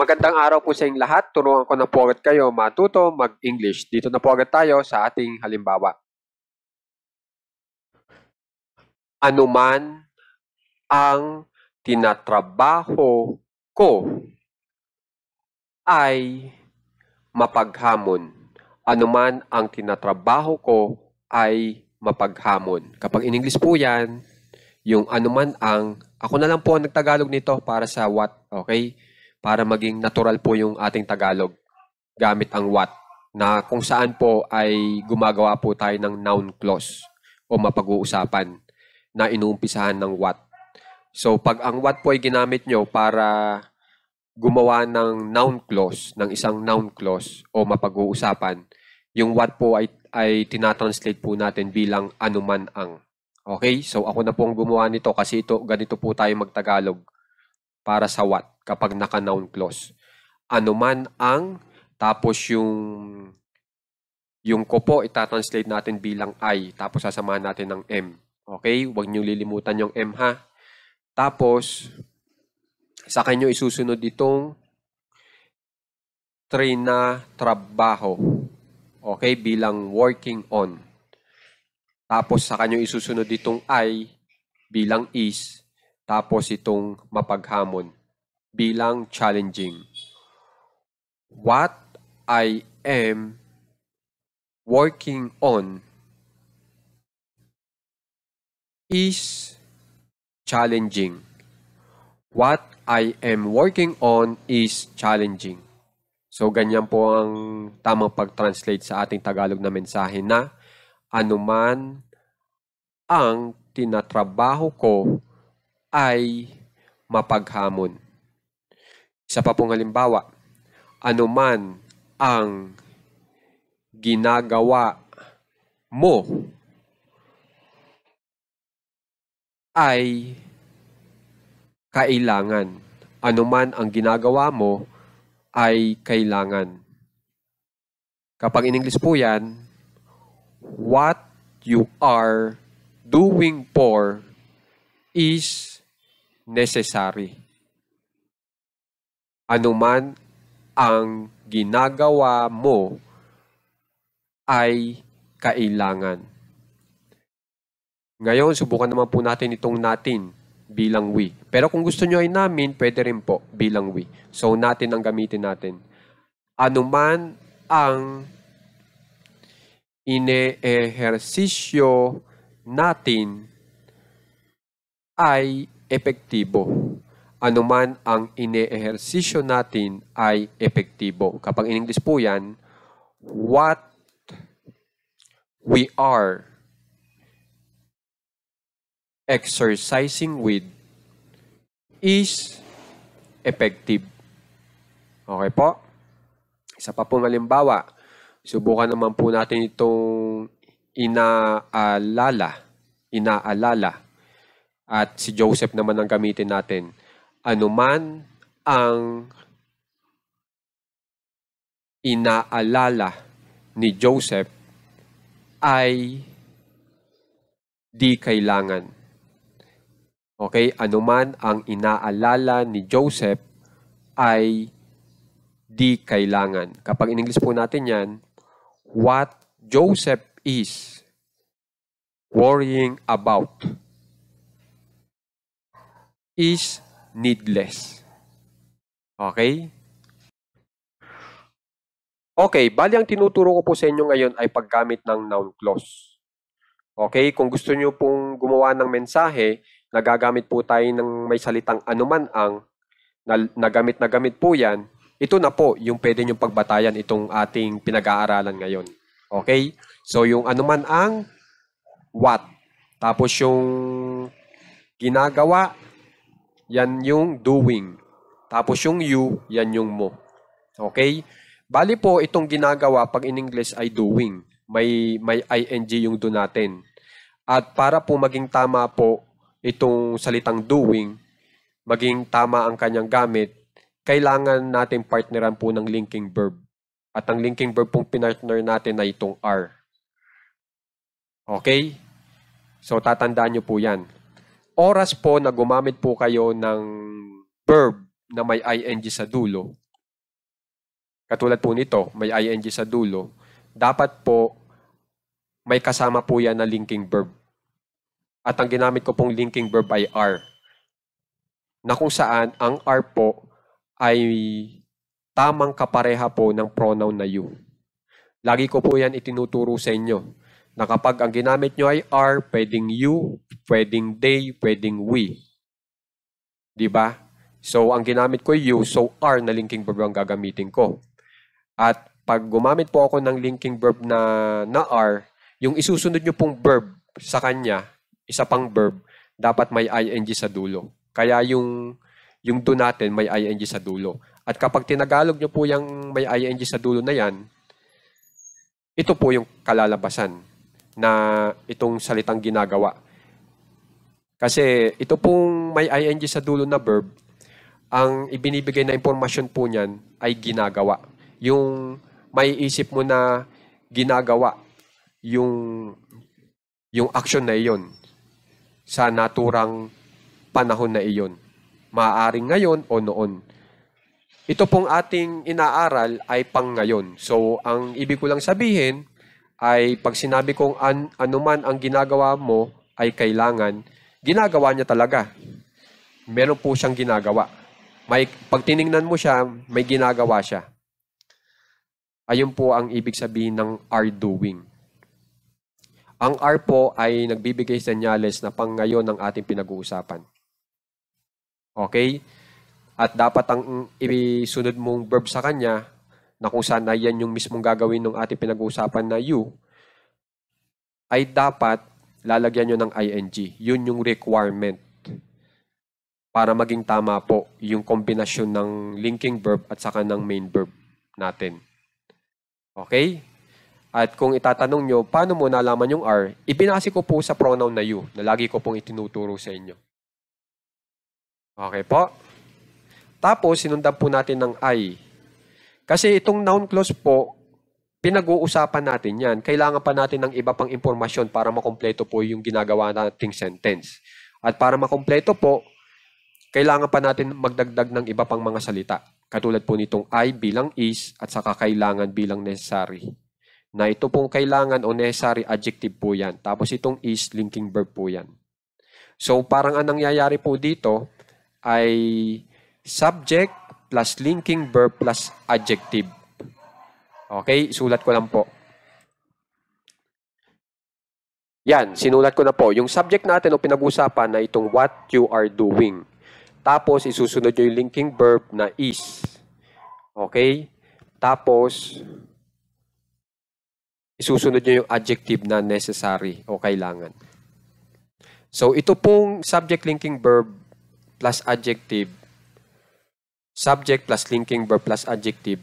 Magandang araw po sa inyong lahat. Turuan ko na po agad kayo matuto mag-English. Dito na po agad tayo sa ating halimbawa. Anuman ang tinatrabaho ko ay mapaghamon. Anuman ang tinatrabaho ko ay mapaghamon. Kapag in English po yan, yung anuman ang, ako na lang po ang nagtagalog nito para sa what, okay? Para maging natural po yung ating Tagalog gamit ang what, na kung saan po ay gumagawa po tayo ng noun clause o mapag-uusapan na inuumpisahan ng what. So, pag ang what po ay ginamit nyo para gumawa ng noun clause, ng isang noun clause o mapag-uusapan, yung what po ay tinatranslate po natin bilang anuman ang. Okay? So, ako na po ang gumawa nito kasi ganito po tayo magtagalog para sa what kapag naka-noun clause. Anuman ang, tapos yung ko po itatranslate natin bilang I, tapos sasamahan natin ng M. Okay? Huwag niyo lilimutan yung M ha. Tapos, sa kanyo isusunod itong trinatrabaho. Okay? Bilang working on. Tapos, sa kanyo isusunod itong I bilang is. Tapos, itong mapaghamon bilang challenging. What I am working on is challenging. What I am working on is challenging. So, ganyan po ang tamang pag-translate sa ating Tagalog na mensahe na anuman ang tinatrabaho ko ay mapaghamon. Isa pa pong halimbawa, anuman ang ginagawa mo ay kailangan. Anuman ang ginagawa mo ay kailangan. Kapag in English po yan, what you are doing for is necessary. Anuman ang ginagawa mo ay kailangan. Ngayon, subukan naman po natin itong natin bilang we. Pero kung gusto nyo ay namin, pwede rin po bilang we. So, natin ang gamitin natin. Anuman ang ine-ehersisyo natin ay epektibo. Anuman ang ine-ehersisyo natin ay epektibo. Kapag in English po yan, what we are exercising with is effective. Okay po? Isa pa pong halimbawa, subukan naman po natin itong inaalala. At si Joseph naman ang gamitin natin. Anuman ang inaalala ni Joseph ay di kailangan. Okay? Anuman ang inaalala ni Joseph ay di kailangan. Kapag in English po natin yan, what Joseph is worrying about is needless. Okay? Okay, bali ang tinuturo ko po sa inyo ngayon ay paggamit ng noun clause. Okay, kung gusto nyo pong gumawa ng mensahe, nagagamit po tayo ng may salitang anuman ang, nagamit na gamit po yan, ito na po yung pwede nyo pagbatayan itong ating pinag-aaralan ngayon. Okay, so yung anuman ang, what. Tapos yung ginagawa, yan yung doing. Tapos yung you, yan yung mo. Okay? Bali po, itong ginagawa pag in English ay doing. May ing yung do natin. At para po maging tama po itong salitang doing, maging tama ang kanyang gamit, kailangan natin partneran po ng linking verb. At ang linking verb pong pinartner natin ay itong are. Okay? So, tatandaan nyo po yan. Oras po na gumamit po kayo ng verb na may ing sa dulo, katulad po nito, may ing sa dulo, dapat po may kasama po yan na linking verb. At ang ginamit ko pong linking verb ay are, na kung saan ang are po ay tamang kapareha po ng pronoun na you. Lagi ko po yan itinuturo sa inyo, na kapag ang ginamit nyo ay are, pwedeng you, pwedeng they, pwedeng we. Diba? So, ang ginamit ko you, so are na linking verb ang gagamitin ko. At pag gumamit po ako ng linking verb na are, yung isusunod nyo pong verb sa kanya, isa pang verb, dapat may ing sa dulo. Kaya yung do natin may ing sa dulo. At kapag tinagalog nyo po yung may ing sa dulo na yan, ito po yung kalalabasan na itong salitang ginagawa. Kasi ito pong may ing sa dulo na verb, ang ibinibigay na impormasyon po niyan ay ginagawa. Yung may isip mo na ginagawa yung action na iyon sa naturang panahon na iyon. Maaaring ngayon o noon. Ito pong ating inaaral ay pang ngayon. So, ang ibig ko lang sabihin ay pag sinabi kong anuman ang ginagawa mo ay kailangan, ginagawa niya talaga. Meron po siyang ginagawa. Pag tiningnan mo siya, may ginagawa siya. Ayun po ang ibig sabihin ng are doing. Ang are po ay nagbibigay senyales na pang ngayon ang ating pinag-uusapan. Okay? At dapat ang isunod mong verb sa kanya, na kung saan ay yan yung mismong gagawin ng ating pinag-uusapan na you, ay dapat lalagyan nyo ng ing. Yun yung requirement para maging tama po yung kombinasyon ng linking verb at saka ng main verb natin. Okay? At kung itatanong nyo, paano mo nalaman yung are, ibinase ko po sa pronoun na you, na lagi ko pong itinuturo sa inyo. Okay po? Tapos, sinundan po natin ng I. Kasi itong noun clause po, pinag-uusapan natin yan. Kailangan pa natin ng iba pang impormasyon para makompleto po yung ginagawa nating sentence. At para makompleto po, kailangan pa natin magdagdag ng iba pang mga salita. Katulad po nitong I bilang is at saka kailangan bilang necessary. Na ito pong kailangan o necessary adjective po yan. Tapos itong is linking verb po yan. So parang anong nangyayari po dito ay subject plus linking verb plus adjective. Okay, sulat ko lang po. Yan, sinulat ko na po. Yung subject natin o pinag-usapan na itong what you are doing. Tapos, isusunod nyo yung linking verb na is. Okay? Tapos, isusunod nyo yung adjective na necessary o kailangan. So, ito pong subject linking verb plus adjective, subject plus linking verb plus adjective,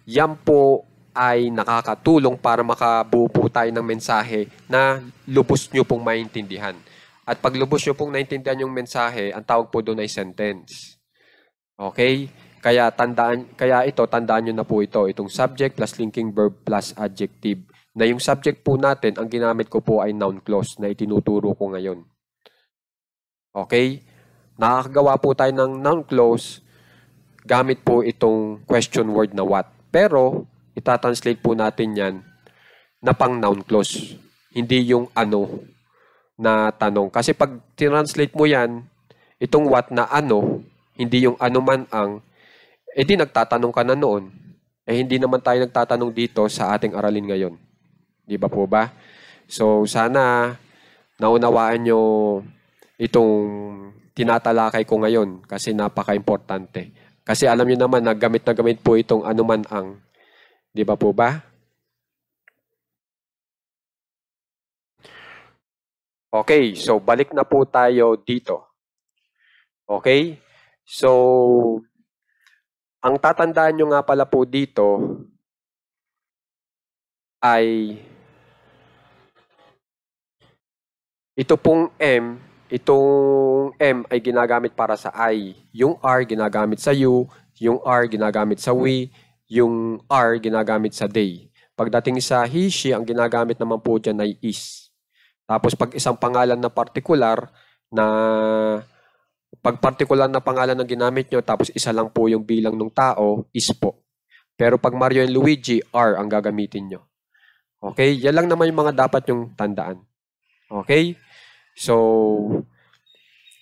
yan po ay nakakatulong para makabuo po tayo ng mensahe na lubos nyo pong maintindihan. At pag lubos nyo pong naintindihan yung mensahe, ang tawag po doon ay sentence. Okay? Kaya tandaan nyo na po ito, itong subject plus linking verb plus adjective. Na yung subject po natin, ang ginamit ko po ay noun clause na itinuturo ko ngayon. Okay? Nakakagawa po tayo ng noun clause gamit po itong question word na what. Pero, itatranslate po natin yan na pang noun clause. Hindi yung ano na tanong. Kasi pag tinranslate mo yan, itong what na ano, hindi yung ano man ang, di nagtatanong ka na noon. Hindi naman tayo nagtatanong dito sa ating aralin ngayon. Di ba po ba? So, sana naunawaan nyo itong tinatalakay ko ngayon kasi napaka-importante. Kasi alam niyo naman na gamit po itong anuman ang. Di ba po ba? Okay, so balik na po tayo dito. Okay? So, ang tatandaan nyo nga pala po dito ay ito pong itong M ay ginagamit para sa I. Yung R ginagamit sa you, yung R ginagamit sa we, yung R ginagamit sa they. Pagdating sa he, she, ang ginagamit naman po dyan ay is. Tapos pag isang pangalan na particular, pag particular na pangalan ang ginamit nyo, tapos isa lang po yung bilang ng tao, is po. Pero pag Mario and Luigi, R ang gagamitin nyo. Okay? Yan lang naman yung mga dapat yung tandaan. Okay? So,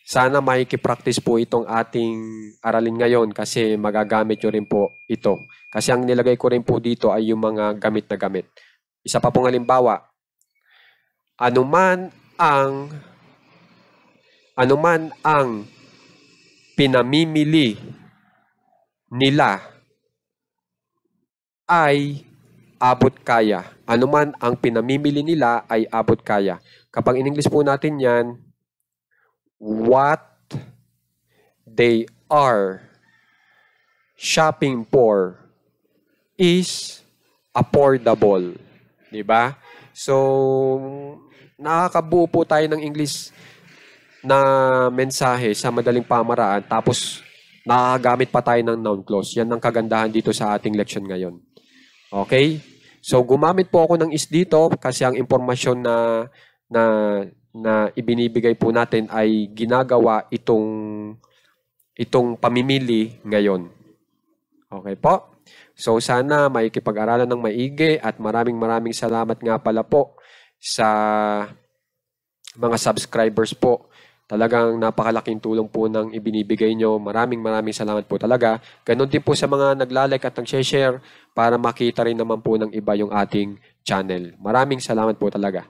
sana makikipractice po itong ating aralin ngayon kasi magagamit nyo rin po ito. Kasi ang nilagay ko rin po dito ay yung mga gamit na gamit. Isa pa pong halimbawa, anuman ang pinamimili nila ay abot kaya. Anuman ang pinamimili nila ay abot kaya. Kapag in English po natin yan, what they are shopping for is affordable. Diba? So, nakakabuo po tayo ng English na mensahe sa madaling pamaraan tapos nakagamit pa tayo ng noun clause. Yan ang kagandahan dito sa ating leksyon ngayon. Okay? So, gumamit po ako ng is dito kasi ang impormasyon na ibinibigay po natin ay ginagawa itong pamimili ngayon. Okay po? So, sana maikipag-aralan ng maigi at maraming salamat nga pala po sa mga subscribers po. Talagang napakalaking tulong po ng ibinibigay nyo. Maraming salamat po talaga. Ganon din po sa mga naglalike at nag-share para makita rin naman po ng iba yung ating channel. Maraming salamat po talaga.